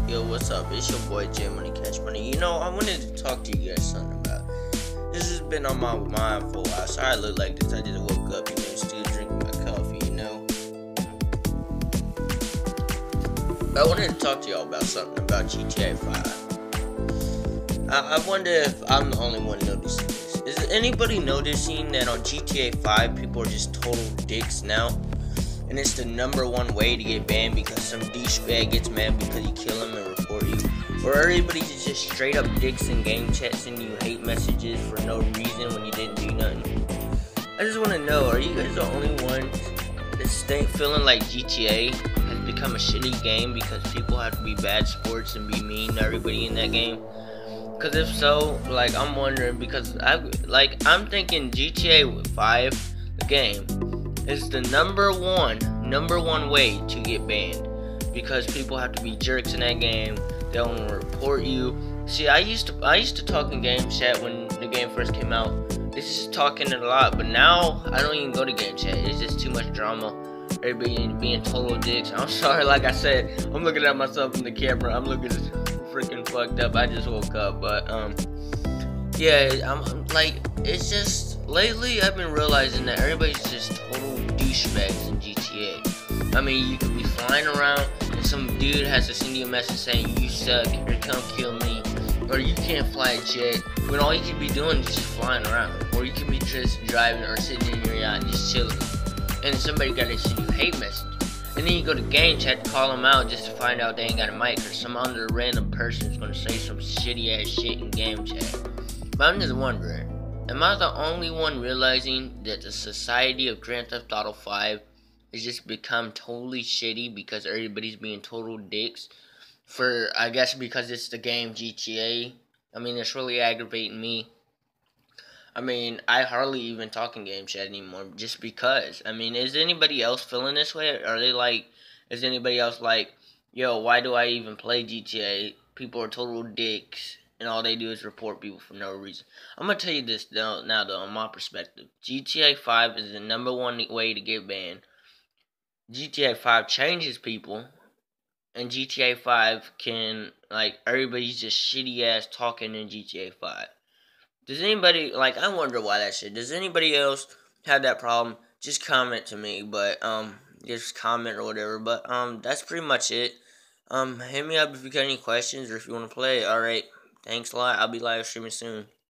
Yo, what's up? It's your boy J Money Cash Money. I wanted to talk to you guys something about. This has been on my mind for a while. Sorry I look like this. I just woke up, still drinking my coffee. But I wanted to talk to y'all about something about GTA 5. I wonder if I'm the only one noticing this. Is anybody noticing that on GTA 5 people are just total dicks now? And it's the #1 way to get banned because some douchebag gets mad because you kill him and report you. Or everybody's just straight up dicks in game chat sending you hate messages for no reason when you didn't do nothing. I just want to know, are you guys the only ones that's feeling like GTA has become a shitty game because people have to be bad sports and be mean to everybody in that game? Because if so, I'm wondering, because I'm thinking GTA 5, the game, is the number one way to get banned, because people have to be jerks in that game. They don't report you. See, I used to talk in game chat when the game first came out. It's just talking a lot, but now I don't even go to game chat. It's just too much drama. Everybody being total dicks. I'm sorry, like I said, I'm looking at myself in the camera. I'm looking freaking fucked up. I just woke up, but yeah, I'm like, it's just lately I've been realizing that everybody's just total douchebags in GTA. I mean, you could be flying around and some dude has to send you a message saying you suck or come kill me, or you can't fly a jet, when all you could be doing is just flying around. Or you could be just driving or sitting in your yacht and just chilling, and somebody gotta send you hate messages. And then you go to game chat to call them out just to find out they ain't got a mic, or some other random person is gonna say some shitty ass shit in game chat. But I'm just wondering, am I the only one realizing that the society of Grand Theft Auto 5 has just become totally shitty because everybody's being total dicks? I guess because it's the game GTA. I mean, it's really aggravating me. I mean, I hardly even talk in game chat anymore just because. I mean, is anybody else feeling this way? Is anybody else like, yo, why do I even play GTA? People are total dicks, and all they do is report people for no reason. I'm going to tell you this now, though, on my perspective. GTA 5 is the #1 way to get banned. GTA 5 changes people, and GTA 5 can, everybody's just shitty ass talking in GTA 5. Does anybody, I wonder why that shit. Does anybody else have that problem? Just comment to me, but, just comment or whatever. But, that's pretty much it. Hit me up if you got any questions or if you want to play. Alright, thanks a lot. I'll be live streaming soon.